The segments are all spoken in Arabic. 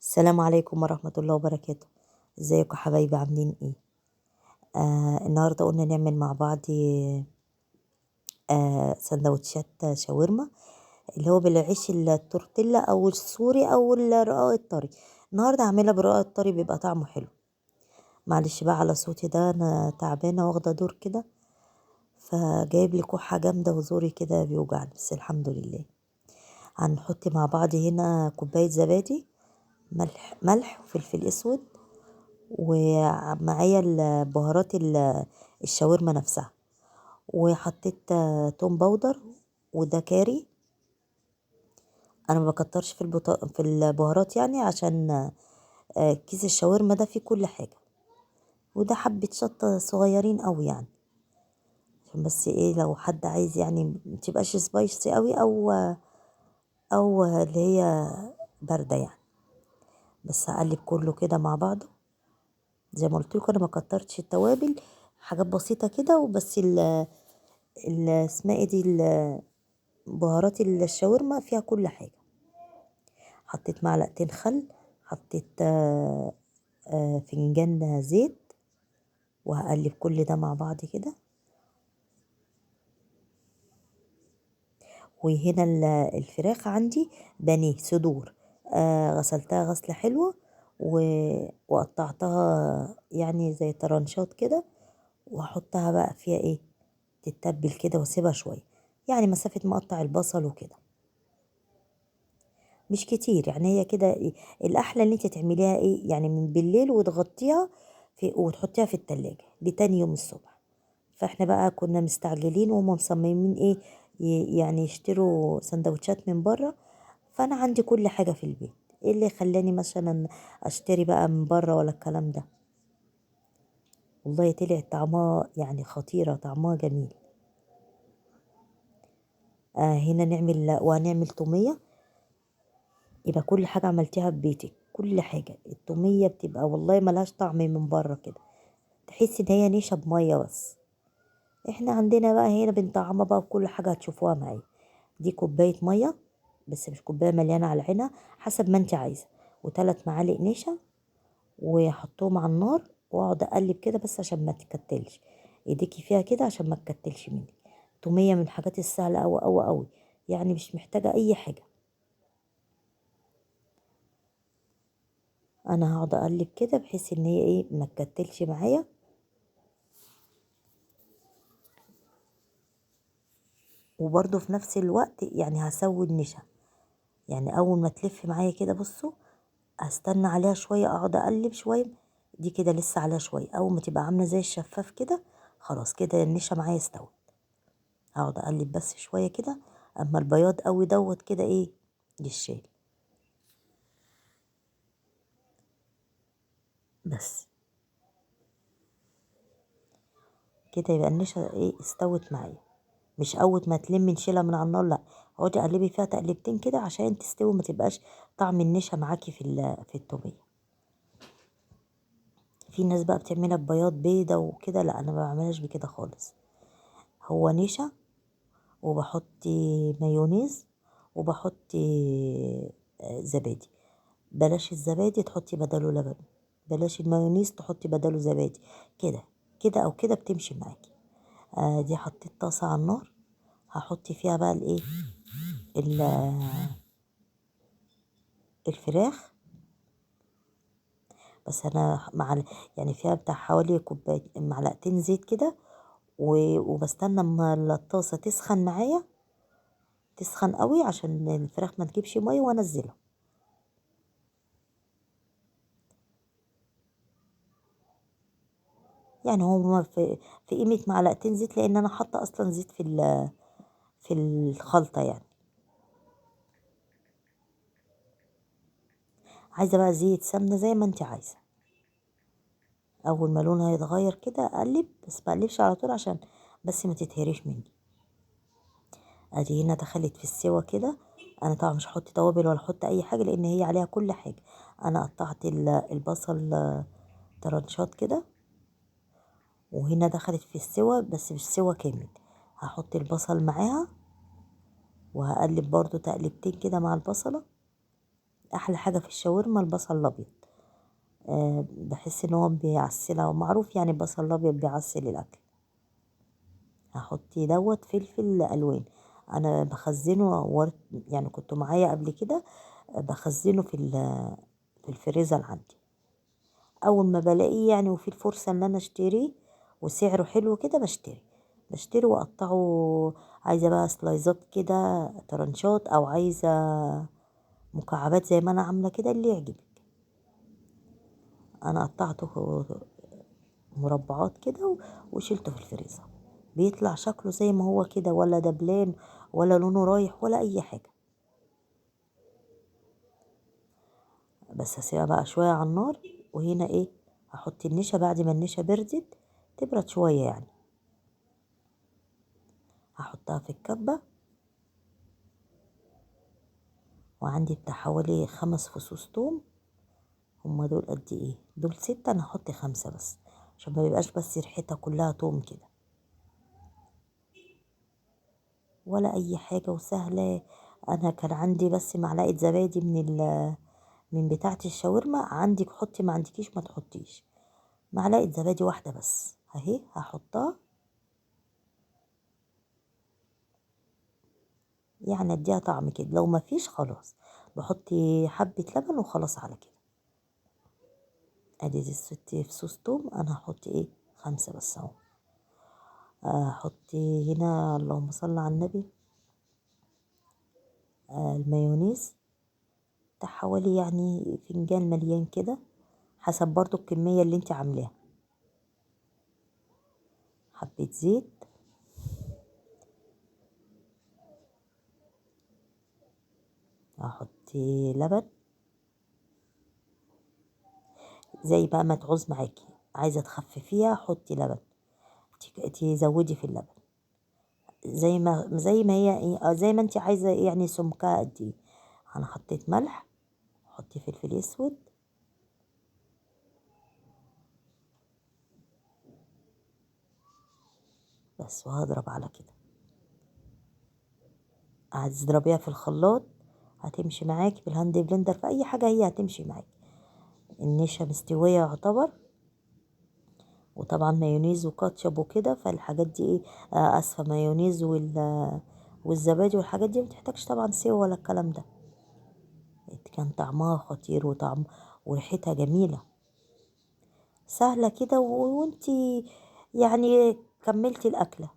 السلام عليكم ورحمة الله وبركاته. ازيكم حبايبي عاملين ايه؟ النهاردة قلنا نعمل مع بعض سندوتشات شاورما، اللي هو بالعيش التورتيلا او السوري او الرقاق الطري. النهاردة هعملها بالرقاق الطري، بيبقى طعمه حلو. معلش بقى على صوتي ده، انا تعبانة واخدة دور كده، فجايب لي كحة جامدة وزوري كده بيوجعني، بس الحمد لله. هنحط مع بعض هنا كوباية زبادي، ملح وفلفل اسود، ومعايا البهارات الشاورما نفسها، وحطيت توم باودر وده كاري. انا ما بكترش في البهارات، يعني عشان كيس الشاورما ده فيه كل حاجه. وده حبه شطه صغيرين قوي، يعني عشان بس ايه، لو حد عايز يعني متبقاش سبايسي قوي، او اللي هي بارده يعني. بس هقلب كله كده مع بعضه. زي ما قلت لكم انا ما كترتش التوابل، حاجات بسيطه كده وبس. اسمها ايه دي، بهارات الشاورما فيها كل حاجة. حطيت معلقتين خل، حطيت فنجان زيت، وهقلب كل ده مع بعض كده. وهنا الفراخ عندي بانيه صدور، غسلتها غسلة حلوة، وقطعتها يعني زي طرنشات كده، وهحطها بقى فيها ايه، تتبل كده واسيبها شوية، يعني مسافة مقطع البصل وكده، مش كتير يعني. هي كده الأحلى ان انت تعمليها ايه، يعني من بالليل وتغطيها وتحطيها في التلاجة لتاني يوم الصبح. فاحنا بقى كنا مستعجلين وهم مصممين ايه، يعني يشتروا سندوتشات من بره. فانا عندي كل حاجة في البيت، ايه اللي خلاني مثلا اشتري بقى من بره ولا الكلام ده؟ والله طلع طعمها يعني خطيرة، طعمها جميل. هنا وهنعمل تومية. يبقى كل حاجة عملتيها ببيتك، كل حاجة. التومية بتبقى والله ملهاش طعم من بره كده، تحسي ان هي نشا بمية بس. احنا عندنا بقى هنا بنطعمها بقى بكل حاجة هتشوفوها معايا. دي كوباية مية، بس مش كوباية مليانة على عينها، حسب ما انت عايزة. وثلاث معالق نشا، وحطهم على النار، واقعد اقلب كده بس عشان ما تكتلش ايديكي فيها كده، عشان ما تكتلش مني. تومية من الحاجات السهلة اوي اوي اوي، يعني مش محتاجة اي حاجة. انا هقعد اقلب كده بحيث ان هي ايه، ما تكتلش معايا. وبرضه في نفس الوقت يعني هسوي النشا، يعني اول ما تلف معايا كده بصوا، هستنى عليها شويه، اقعد اقلب شويه. دي كده لسه عليها شويه، اول ما تبقى عامله زي الشفاف كده، خلاص كده النشا معايا استوت. هقعد اقلب بس شويه كده، اما البياض قوي دوت كده ايه، للشاي بس. كده يبقى النشا ايه، استوت معايا. مش اول ما تلمي نشيلها من على النار، لا، اقعدي قلبي فيها تقلبتين كده عشان تستوي، ما تبقاش طعم النشا معاكي في التوميه. في ناس بقى بتعملها ببياض بيضة وكده، لا انا ما بعملهاش بكده خالص. هو نشا، وبحط مايونيز، وبحط زبادي. بلاش الزبادي تحطي بداله لبن، بلاش المايونيز تحطي بداله زبادي. كده كده او كده بتمشي معاكي. دي حطيت طاسة على النار، هحط فيها بقى الايه، ال- الفراخ. بس انا يعني فيها بتاع حوالي كوباية معلقتين زيت كده، وبستنى اما الطاسة تسخن معايا، تسخن قوي عشان الفراخ ما تجيبش مية، وانزلها. يعني هما في قيمة معلقتين زيت، لان انا حاطة اصلا زيت في الخلطة يعني. عايزة بقى زيت سمنة زي ما انت عايزة. اول ما لونها يتغير كده اقلب، بس ما اقلبش على طول عشان بس ما تتهريش مني. ادي هنا دخلت في السوا كده. انا طبعا مش هحط توابل ولا احط اي حاجة، لان هي عليها كل حاجة. انا قطعت البصل طرنشات كده، وهنا دخلت في السوا بس مش سوا كامل. هحط البصل معاها، وهقلب برضو تقلبتين كده مع البصلة. احلى حاجه في الشاورما البصل الابيض. بحس ان هو بيعسلها، ومعروف يعني البصل الابيض بيعسل الاكل. هحط دوت فلفل الوان، انا بخزنه يعني كنت معايا قبل كده، بخزنه في الفريزر عندي. اول ما بلاقيه يعني وفي الفرصه ان انا اشتريه وسعره حلو كده بشتري واقطعه. عايزه بقى سلايزات كده، ترنشات، او عايزه مكعبات زي ما انا عامله كده، اللي يعجبك. انا قطعته مربعات كده وشيلته في الفريزر. بيطلع شكله زي ما هو كده، ولا دبلان ولا لونه رايح ولا اي حاجه. بس هسيبها بقى شويه على النار. وهنا ايه، هحط النشا بعد ما النشا بردت، تبرد شويه يعني. هحطها في الكبه. وعندي بتاع حوالي 5 فصوص توم. هما دول قد ايه؟ دول 6، انا هحط 5 بس عشان ما يبقاش بس ريحتها كلها توم كده، ولا اي حاجة وسهلة. انا كان عندي بس معلقة زبادي من بتاعة الشاورما. عندك حطي، ما عندكيش ما تحطيش. معلقة زبادي واحدة بس اهي هحطها، يعني اديها طعم كده. لو ما فيش خلاص بحطي حبة لبن وخلاص على كده. ادي 6 فصوص توم، انا هحط ايه 5 بس اهو. حطي هنا اللهم صل على النبي المايونيز بتاع حوالي يعني فنجان مليان كده، حسب برضو الكمية اللي انت عاملاها. حبة زيت. هحطي لبن زي بقى ما تعوز معاكي. عايزة تخففيها حطي لبن، تزودي في اللبن زي ما هي ايه، زي ما انت عايزة يعني سمكها قد ايه. انا حطيت ملح، حطي فلفل اسود. بس وهضرب على كده. هتضربيها في الخلاط، هتمشي معاكي بالهاند بلندر في اي حاجة، هي هتمشي معاكي. النشا مستوية يعتبر، وطبعا مايونيز وكاتشب وكده، فالحاجات دي ايه، اسفة مايونيز والزبادي والحاجات دي متحتاجش طبعا سوا ولا الكلام ده. كان طعمها خطير وطعم وريحتها جميلة، سهلة كده وانتي يعني كملتي الأكلة.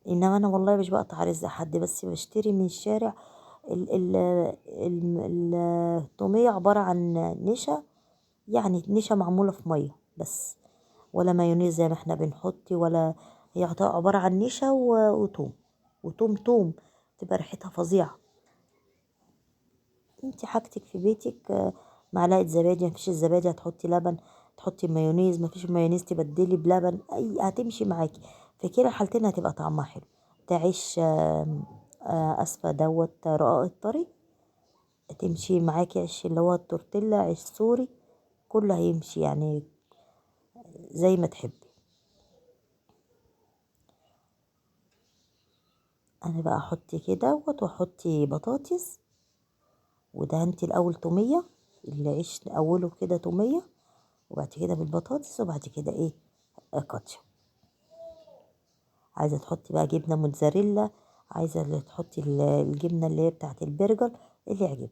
إنما أنا والله مش بقطع رزق حد، بس بشتري من الشارع. الطومية عبارة عن نشا، يعني نشا معمولة في مية بس، ولا مايونيز زي ما احنا بنحط، ولا هي عبارة عن نشا وتوم. توم تبقى ريحتها فظيعة. انت حاجتك في بيتك، معلقة زبادي، مفيش الزبادي هتحطي لبن، تحطي مايونيز، مفيش مايونيز تبدلي بلبن، اي هتمشي معاكي. في كلا الحالتين هتبقى طعمها حلو. تعيش اسفة دوت رقاق الطري، تمشي معاكي عيش اللي هو التورتيلا، عيش سوري، كله هيمشي يعني زي ما تحبي. انا بقى احطي كده واحطي بطاطس، ودهنتي الاول توميه، العيش اوله كده توميه، وبعد كده بالبطاطس، وبعد كده ايه كاتشب. عايزه تحطي بقى جبنه موتزاريلا، عايزه اللي تحطي الجبنه اللي هي بتاعت البرجر، اللي يعجبك.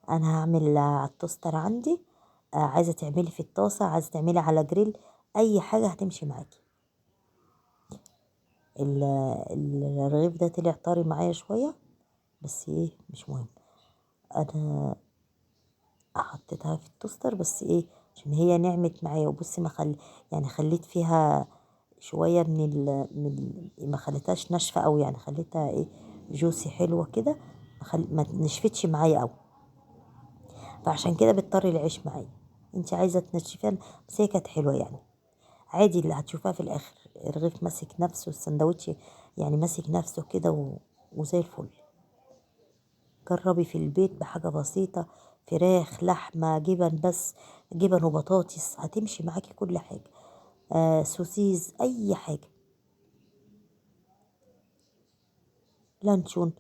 انا هعمل على التوستر عندي. عايزه تعملي في الطاسه، عايزه تعملي على جريل، اي حاجه هتمشي معاكي. الرغيف ده طلع طري معايا شويه، بس ايه مش مهم. انا حطيتها في التوستر بس ايه، عشان هي نعمت معايا. وبصي يعني خليت فيها شوية ما خليتهاش ناشفة قوي، يعني خليتها ايه جوسي حلوة كده. ما نشفتش معايا قوي، فعشان كده بتطري العيش معايا. انت عايزة تنشفيها، بس هي كانت حلوة يعني. عادي اللي هتشوفها في الاخر الرغيف ماسك نفسه، السندوتش يعني ماسك نفسه كده وزي الفل. جربي في البيت بحاجة بسيطة، فراخ لحمة جبن، بس جبن وبطاطس هتمشي معاكي كل حاجة. سوسيز، اي حاجة. لانشون،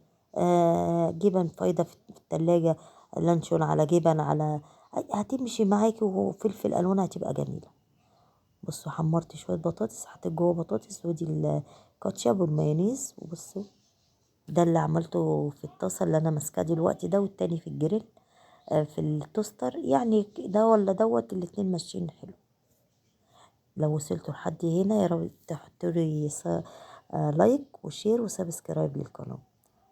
جبن فايدة في التلاجة، لانشون على جبن على هتمشي معاكي، وفلفل الوان هتبقى جميلة. بصوا حمرت شوية بطاطس، حطيت جوه بطاطس، ودي الكاتشب والمايونيز. وبصوا ده اللي عملته في الطاسة اللي انا ماسكاه دلوقتي ده، والتاني في الجريل في التوستر يعني. ده ولا دوت، الاتنين ماشيين حلو. لو وصلتوا لحد هنا يا رب تحطوا لي لايك وشير وسبسكرايب للقناة،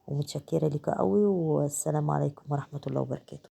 ومتشكرة لكم قوي، والسلام عليكم ورحمة الله وبركاته.